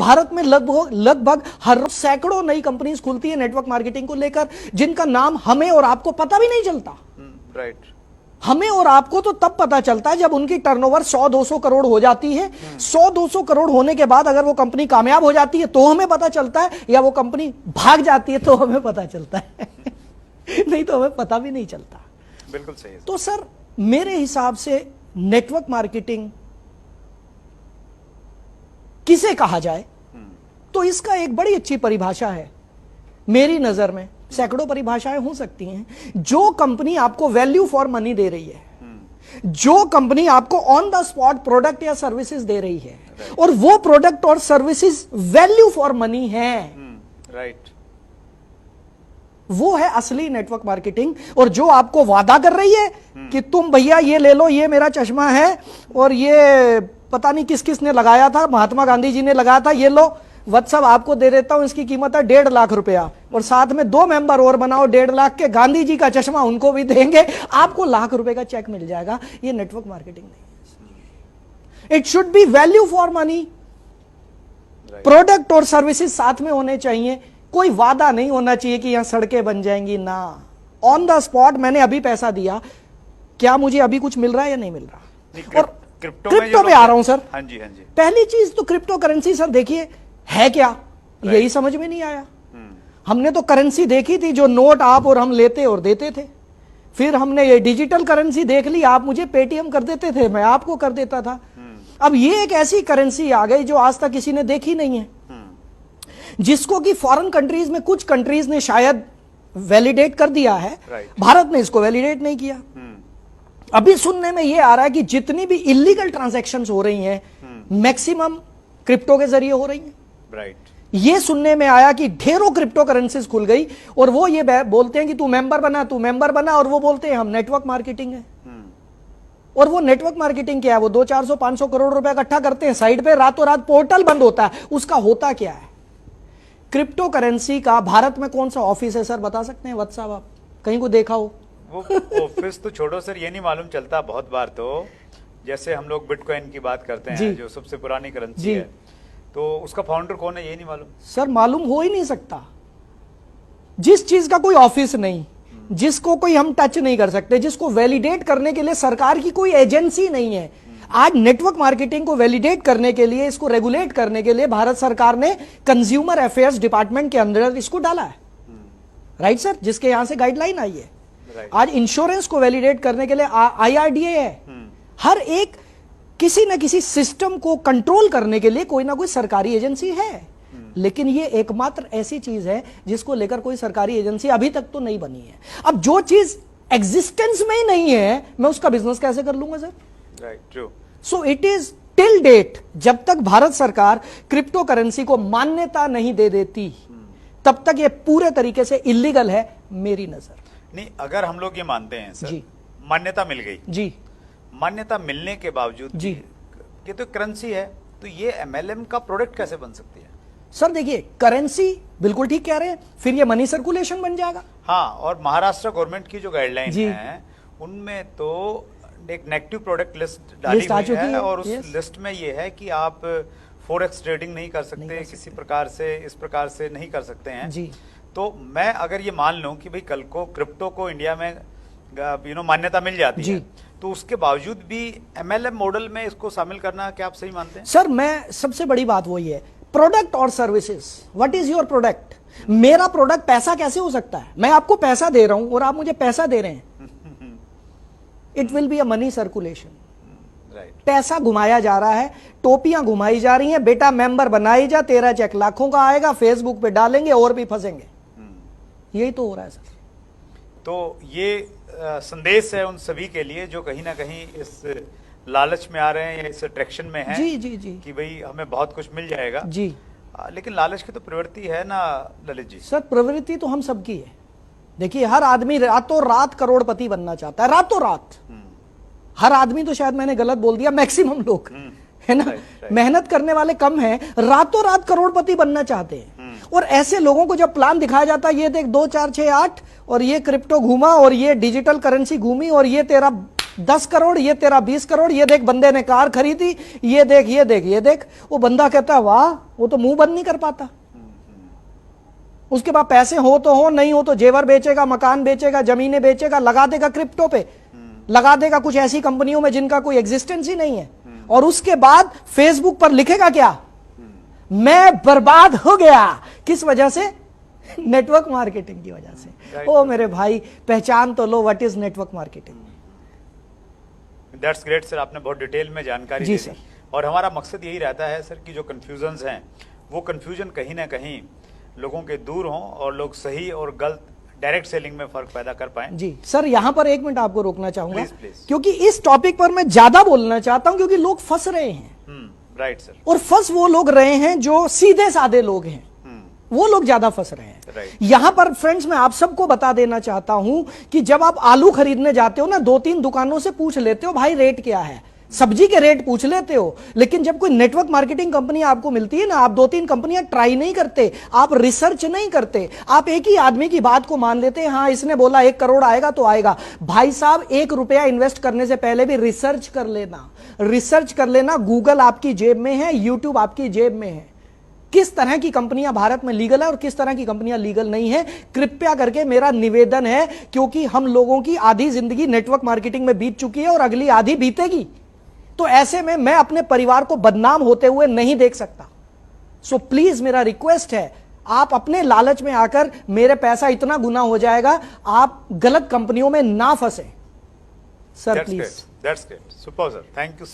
भारत में लगभग हर रोज सैकड़ों नई कंपनीज खुलती है नेटवर्क मार्केटिंग को लेकर, जिनका नाम हमें और आपको पता भी नहीं चलता। राइट। हमें और आपको तो तब पता चलता है जब उनकी टर्नओवर 100-200 करोड़ हो जाती है। 100-200 करोड़ होने के बाद अगर वो कंपनी कामयाब हो जाती है तो हमें पता चलता है, या वो कंपनी भाग जाती है तो हमें पता चलता है नहीं तो हमें पता भी नहीं चलता। बिल्कुल सही है। तो सर मेरे हिसाब से नेटवर्क मार्केटिंग किसे कहा जाए, तो इसका एक बड़ी अच्छी परिभाषा है मेरी नजर में। सैकड़ों परिभाषाएं हो सकती हैं। जो कंपनी आपको वैल्यू फॉर मनी दे रही है, जो कंपनी आपको ऑन द स्पॉट प्रोडक्ट या सर्विसेज दे रही है, और वो प्रोडक्ट और सर्विसेज वैल्यू फॉर मनी है, राइट, वो है असली नेटवर्क मार्केटिंग। और जो आपको वादा कर रही है कि तुम भैया ये ले लो, ये मेरा चश्मा है और ये पता नहीं किस किस ने लगाया था, महात्मा गांधी जी ने लगाया था, ये लो व्हाट्सएप आपको दे देता हूं, इसकी कीमत है 1.5 लाख रुपया, और साथ में 2 मेंबर और बनाओ 1.5 लाख के, गांधी जी का चश्मा उनको भी देंगे, आपको लाख रुपए का चेक मिल जाएगा। ये नेटवर्क मार्केटिंग नहीं है। It should be value for money, product और सर्विसेज साथ में होने चाहिए। कोई वादा नहीं होना चाहिए कि यहां सड़कें बन जाएंगी ना। ऑन द स्पॉट मैंने अभी पैसा दिया, क्या मुझे अभी कुछ मिल रहा है या नहीं मिल रहा। और क्रिप्टो पे आ रहा हूं सर। हाँ जी, हाँ जी। पहली चीज तो क्रिप्टो करेंसी सर देखिए है क्या, यही समझ में नहीं आया। हमने तो करेंसी देखी थी जो नोट आप और हम लेते और देते थे, फिर हमने ये डिजिटल करेंसी देख ली, आप मुझे पेटीएम कर देते थे, मैं आपको कर देता था। अब ये एक ऐसी करेंसी आ गई जो आज तक किसी ने देखी नहीं है, जिसको कि फॉरेन कंट्रीज में कुछ कंट्रीज ने शायद वैलिडेट कर दिया है, भारत ने इसको वैलिडेट नहीं किया। अभी सुनने में ये आ रहा है कि जितनी भी इलीगल ट्रांजैक्शंस हो रही हैं मैक्सिमम क्रिप्टो के जरिए हो रही हैं। राइट। ये सुनने में आया कि ढेरों क्रिप्टो करेंसीज खुल गई और वो ये बोलते हैं कि तू मेंबर बना, तू मेंबर बना, और वो बोलते हैं हम नेटवर्क मार्केटिंग है। और वो नेटवर्क मार्केटिंग क्या है, वो 200-400-500 करोड़ रुपए इकट्ठा करते हैं साइड पे, रातों रात पोर्टल बंद होता है। उसका होता क्या है? क्रिप्टो करेंसी का भारत में कौन सा ऑफिस है सर, बता सकते हैं? व्हाट्सएप आप कहीं को देखा हो? वो ऑफिस तो छोड़ो सर, ये नहीं मालूम चलता बहुत बार तो, जैसे हम लोग बिटकॉइन की बात करते हैं जो सबसे पुरानी करेंसी है, तो उसका फाउंडर कौन है ये नहीं मालूम सर। मालूम हो ही नहीं सकता। जिस चीज का कोई ऑफिस नहीं, जिसको कोई हम टच नहीं कर सकते, जिसको वैलिडेट करने के लिए सरकार की कोई एजेंसी नहीं है। आज नेटवर्क मार्केटिंग को वैलिडेट करने के लिए, इसको रेगुलेट करने के लिए भारत सरकार ने कंज्यूमर अफेयर्स डिपार्टमेंट के अंदर इसको डाला है, राइट सर, जिसके यहां से गाइडलाइन आई है। आज इंश्योरेंस को वैलिडेट करने के लिए IRDA है। हर एक किसी ना किसी सिस्टम को कंट्रोल करने के लिए कोई ना कोई सरकारी एजेंसी है, लेकिन ये एकमात्र ऐसी चीज है जिसको लेकर कोई सरकारी एजेंसी अभी तक तो नहीं बनी है। अब जो चीज एग्जिस्टेंस में ही नहीं है, मैं उसका बिजनेस कैसे कर लूंगा sir? Right, true. So it is till date, जब तक भारत सरकार क्रिप्टो करेंसी को मान्यता नहीं दे देती तब तक ये पूरे तरीके से इलीगल है मेरी नजर। नहीं, अगर हम लोग ये मानते हैं सर, जी, मान्यता मिल गई जी, मान्यता मिलने के बावजूद जी, ये तो करेंसी है, तो ये MLM का प्रोडक्ट कैसे बन सकती है? सर देखिए, करेंसी बिल्कुल ठीक कह रहे हैं, फिर ये मनी सर्कुलेशन बन जाएगा। हाँ, और महाराष्ट्र गवर्नमेंट की जो गाइडलाइन है उनमें तो एक नेगेटिव प्रोडक्ट लिस्ट डाली हुई है, और उस लिस्ट में ये है कि आप फॉरेक्स ट्रेडिंग नहीं कर सकते, किसी प्रकार से इस प्रकार से नहीं कर सकते हैं जी। तो मैं अगर ये मान लूं कि भाई कल को क्रिप्टो को इंडिया में मान्यता मिल जाती है, तो उसके बावजूद भी MLM मॉडल में इसको शामिल करना क्या आप सही मानते हैं? सर मैं सबसे बड़ी बात वही है, प्रोडक्ट और services. What is your product? मेरा प्रोडक्ट पैसा कैसे हो सकता है? मैं आपको पैसा दे रहा हूं और आप मुझे पैसा दे रहे हैं। It will be a money circulation. पैसा घुमाया जा रहा है, टोपियां घुमाई जा रही हैं, बेटा मेंबर बनाई जा, तेरा चेक लाखों का आएगा, फेसबुक पे डालेंगे और भी फंसेंगे। यही तो हो रहा है सर। तो ये संदेश है उन सभी के लिए जो कहीं ना कहीं इस लालच में आ रहे हैं या इस अट्रैक्शन में हैं, जी जी जी, कि भाई हमें बहुत कुछ मिल जाएगा जी। लेकिन लालच की तो प्रवृत्ति है ना ललित जी? सर प्रवृत्ति तो हम सबकी है। देखिए, हर आदमी रातों रात करोड़पति बनना चाहता है, रातों रात। हर आदमी तो शायद मैंने गलत बोल दिया, मैक्सिमम लोग है ना, मेहनत करने वाले कम हैं, रातों रात करोड़पति बनना चाहते हैं। और ऐसे लोगों को जब प्लान दिखाया जाता है, ये देख 2 4 6 8 और ये क्रिप्टो घूमा और ये डिजिटल करेंसी घूमी और ये तेरा 10 करोड़, ये तेरा 20 करोड़, ये देख बंदे ने कार खरीदी, ये देख ये देख ये देख। वो बंदा कहता है वाह, वो तो मुंह बंद नहीं कर पाता। उसके पास पैसे हो तो हो, नहीं हो तो जेवर बेचेगा, मकान बेचेगा, जमीनें बेचेगा, लगा देगा क्रिप्टो पे, लगा देगा कुछ ऐसी कंपनियों में जिनका कोई एग्जिस्टेंस ही नहीं है। और उसके बाद फेसबुक पर लिखेगा क्या, मैं बर्बाद हो गया। किस वजह से? नेटवर्क मार्केटिंग की वजह से। ओ मेरे भाई, पहचान तो लो what is network marketing. That's great sir, आपने बहुत डिटेल में जानकारी जी दी। सर। और हमारा मकसद यही रहता है सर कि जो कंफ्यूजन्स हैं वो कंफ्यूजन कहीं ना कहीं लोगों के दूर हों और लोग सही और गलत डायरेक्ट सेलिंग में फर्क पैदा कर पाएं। जी सर, यहां पर एक मिनट आपको रोकना चाहूंगा, प्लीज। क्योंकि इस टॉपिक पर मैं ज्यादा बोलना चाहता हूं, क्योंकि लोग फंस रहे हैं। Right sir. और फंस वो लोग रहे हैं जो सीधे साधे लोग हैं, वो लोग ज्यादा फंस रहे हैं। राइट। यहां पर फ्रेंड्स मैं आप सबको बता देना चाहता हूं कि जब आप आलू खरीदने जाते हो ना, 2-3 दुकानों से पूछ लेते हो भाई रेट क्या है, सब्जी के रेट पूछ लेते हो, लेकिन जब कोई नेटवर्क मार्केटिंग कंपनी आपको मिलती है ना, आप 2-3 कंपनियां ट्राई नहीं करते, आप रिसर्च नहीं करते, आप एक ही आदमी की बात को मान लेते हैं, हाँ इसने बोला 1 करोड़ आएगा तो आएगा। भाई साहब, 1 रुपया इन्वेस्ट करने से पहले भी रिसर्च कर लेना, रिसर्च कर लेना। गूगल आपकी जेब में है, यूट्यूब आपकी जेब में है। किस तरह की कंपनियां भारत में लीगल है और किस तरह की कंपनियां लीगल नहीं है, कृपया करके मेरा निवेदन है, क्योंकि हम लोगों की आधी जिंदगी नेटवर्क मार्केटिंग में बीत चुकी है और अगली आधी बीतेगी। तो ऐसे में मैं अपने परिवार को बदनाम होते हुए नहीं देख सकता। सो प्लीज मेरा रिक्वेस्ट है, आप अपने लालच में आकर मेरे पैसा इतना गुना हो जाएगा, आप गलत कंपनियों में ना फंसे। Sir please. That's great, super sir, thank you so